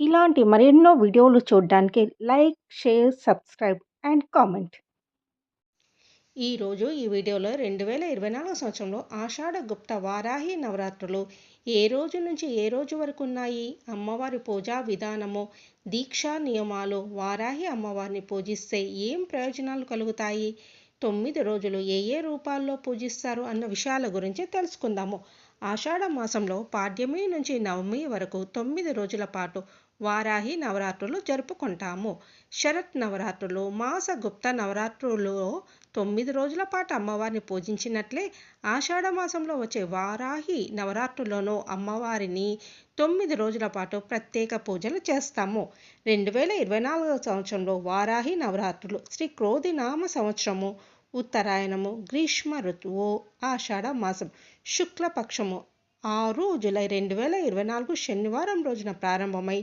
ఇలాంటి మరెన్నో వీడియోలు చూడడానికి like, share, subscribe and comment. ఈరోజు ఈ వీడియోలో 2024 సంవత్సరంలో ఆషాఢ గుప్త వారాహి నవరాత్రులు ఏ రోజు నుంచి ఏ రోజు వరకు ఉన్నాయి, అమ్మవారి పూజా విధానము, దీక్షా నియమాలు, వారాహి అమ్మవారిని పూజిస్తే ఏం ప్రయోజనాలు కలుగుతాయి, 9 రోజులు ఏ ఏ రూపాల్లో పూజిస్తారు అన్న విషయాల గురించి తెలుసుకుందాము. ఆషాఢ మాసంలో పాడ్యమి నుంచి నవమి వరకు 9 రోజుల పాటు వారాహి నవరాత్రులు జరుపుకుంటాము. శరత్ నవరాత్రులు, మాస గుప్త నవరాత్రులలో 9 రోజుల పాటు అమ్మవారిని పూజించినట్లే ఆషాఢ మాసంలో వచ్చే వారాహి నవరాత్రుల్లోనూ అమ్మవారిని 9 రోజుల పాటు ప్రత్యేక పూజలు చేస్తాము. 2024 సంవత్సరంలో వారాహి నవరాత్రులు శ్రీ క్రోధినామ సంవత్సరము, ఉత్తరాయణము, గ్రీష్మ ఋతువు, ఆషాఢ మాసం, శుక్లపక్షము 6 జూలై 2024 శనివారం రోజున ప్రారంభమై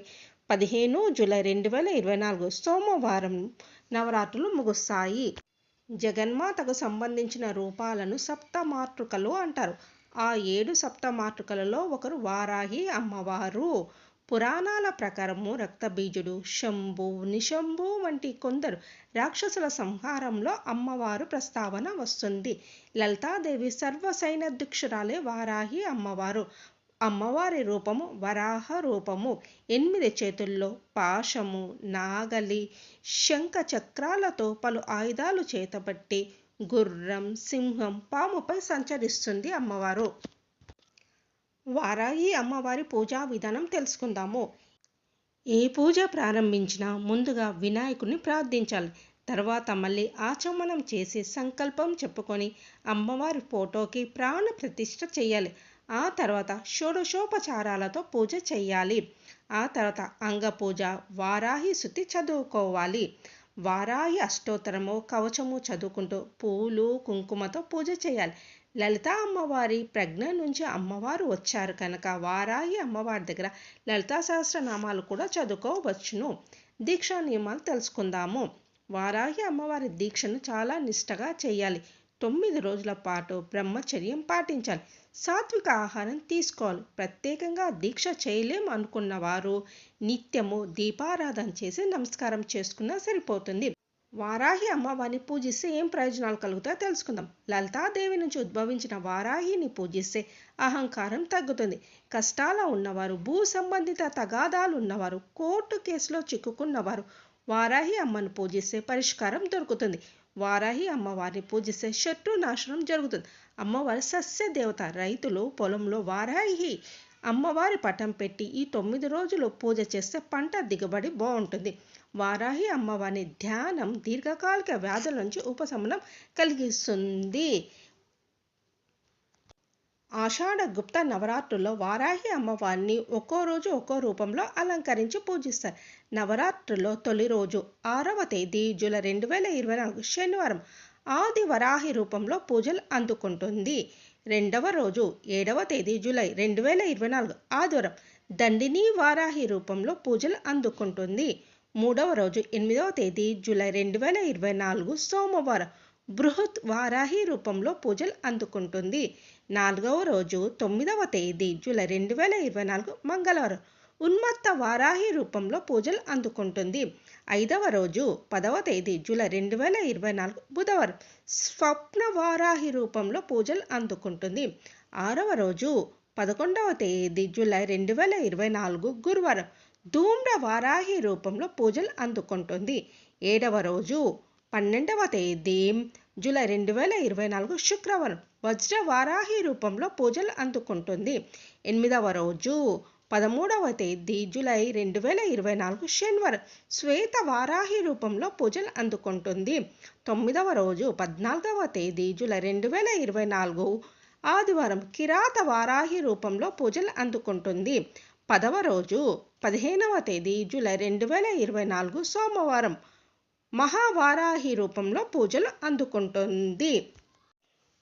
15 జూలై 2024 సోమవారం నవరాత్రులు ముగుస్తాయి. జగన్మాతకు సంబంధించిన రూపాలను సప్తమాతృకలు అంటారు. ఆ 7 సప్తమాతృకలలో ఒకరు వారాహి అమ్మవారు. పురాణాల ప్రకారము రక్తబీజుడు, శంభు, నిశంభు వంటి కొందరు రాక్షసుల సంహారంలో అమ్మవారు ప్రస్తావన వస్తుంది. లలితాదేవి సర్వసైన్యాధ్యక్షురాలే వారాహి అమ్మవారు. అమ్మవారి రూపము వరాహ రూపము. 8 చేతుల్లో పాశము, నాగలి, శంఖ చక్రాలతో పలు ఆయుధాలు చేతబట్టి గుర్రం, సింహం, పాముపై సంచరిస్తుంది అమ్మవారు. వారాహి అమ్మవారి పూజా విధానం తెలుసుకుందాము. ఏ పూజ ప్రారంభించినా ముందుగా వినాయకుడిని ప్రార్థించాలి. తర్వాత మళ్ళీ ఆచమనం చేసి సంకల్పం చెప్పుకొని అమ్మవారి ఫోటోకి ప్రాణ ప్రతిష్ఠ చేయాలి. ఆ తర్వాత షోడశోపచారాలతో పూజ చేయాలి. ఆ తర్వాత అంగపూజ, వారాహి స్తుతి చదువుకోవాలి. వారాహి అష్టోత్తరము, కవచము చదువుకుంటూ పూలు, కుంకుమతో పూజ చేయాలి. లలిత అమ్మవారి ప్రజ్ఞ నుంచి అమ్మవారు వచ్చారు కనుక వారాహి అమ్మవారి దగ్గర లలితా సహస్రనామాలు కూడా చదువుకోవచ్చును. దీక్షా నియమాలు తెలుసుకుందాము. వారాహి అమ్మవారి దీక్షను చాలా నిష్టగా చేయాలి. 9 రోజుల పాటు బ్రహ్మచర్యం పాటించాలి. సాత్విక ఆహారం తీసుకోవాలి. ప్రత్యేకంగా దీక్ష చేయలేం అనుకున్న వారు నిత్యము దీపారాధన చేసి నమస్కారం చేసుకున్నా సరిపోతుంది. వారాహి అమ్మవారిని పూజిస్తే ఏం ప్రయోజనాలు కలుగుతాయో తెలుసుకుందాం. లలితాదేవి నుంచి ఉద్భవించిన వారాహిని పూజిస్తే అహంకారం తగ్గుతుంది. కష్టాల ఉన్నవారు, భూ సంబంధిత తగాదాలు ఉన్నవారు, కోర్టు కేసులో చిక్కుకున్నవారు వారాహి అమ్మను పూజిస్తే పరిష్కారం దొరుకుతుంది. వారాహి అమ్మవారిని పూజిస్తే శత్రు నాశనం జరుగుతుంది. అమ్మవారి సస్య దేవత. రైతులు పొలంలో వారాహి అమ్మవారి పటం పెట్టి ఈ 9 రోజులు పూజ చేస్తే పంట దిగుబడి బాగుంటుంది. వారాహి అమ్మవారిని ధ్యానం దీర్ఘకాలిక వ్యాధుల నుంచి ఉపశమనం కలిగిస్తుంది. ఆషాఢ గుప్త నవరాత్రుల్లో వారాహి అమ్మవారిని ఒక్కో రోజు ఒక్కో రూపంలో అలంకరించి పూజిస్తారు. నవరాత్రుల్లో తొలి రోజు 6వ తేదీ జూలై 2024 శనివారం ఆది వరాహి రూపంలో పూజలు అందుకుంటుంది. రెండవ రోజు 7వ తేదీ జూలై 2024 ఆదివారం దండిని వారాహి రూపంలో పూజలు అందుకుంటుంది. మూడవ రోజు 8వ తేదీ జూలై 2024 సోమవారం బృహత్ వారాహి రూపంలో పూజలు అందుకుంటుంది. 4వ రోజు 9వ తేదీ జూలై 2024 మంగళవారం ఉన్మత్త వారాహి రూపంలో పూజలు అందుకుంటుంది. 5వ రోజు 10వ తేదీ జూలై 2024 బుధవారం స్వప్న వారాహి రూపంలో పూజలు అందుకుంటుంది. 6వ రోజు 11వ తేదీ జూలై 2024 గురువారం ధూమ్ర వారాహి రూపంలో పూజలు అందుకుంటుంది. 7వ రోజు 12వ తేదీ జూలై 2024 శుక్రవారం వజ్ర వారాహి రూపంలో పూజలు అందుకుంటుంది. 8వ రోజు 13వ తేదీ జూలై 2024 శనివారం శ్వేత వారాహి రూపంలో పూజలు అందుకుంటుంది. 9వ రోజు 14వ తేదీ జూలై 2024 ఆదివారం కిరాత వారాహి రూపంలో పూజలు అందుకుంటుంది. 10వ రోజు 15వ తేదీ జూలై 2024 సోమవారం మహావారాహి రూపంలో పూజలు అందుకుంటుంది.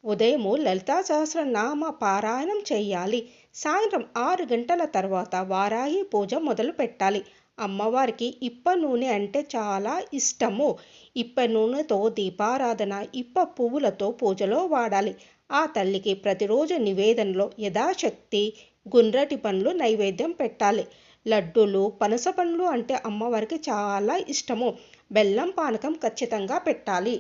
ఉదయము లలితా సహస్రనామ పారాయణం చేయాలి. సాయంత్రం 6 గంటల తర్వాత వారాహి పూజ మొదలు పెట్టాలి. అమ్మవారికి ఇప్ప నూనె అంటే చాలా ఇష్టము. ఇప్ప నూనెతో దీపారాధన, ఇప్ప పువ్వులతో పూజలో వాడాలి. ఆ తల్లికి ప్రతిరోజు నివేదనలో యథాశక్తి గుండ్రటి పండ్లు నైవేద్యం పెట్టాలి. లడ్డూలు, పనస పండ్లు అంటే అమ్మవారికి చాలా ఇష్టము. బెల్లం పానకం ఖచ్చితంగా పెట్టాలి.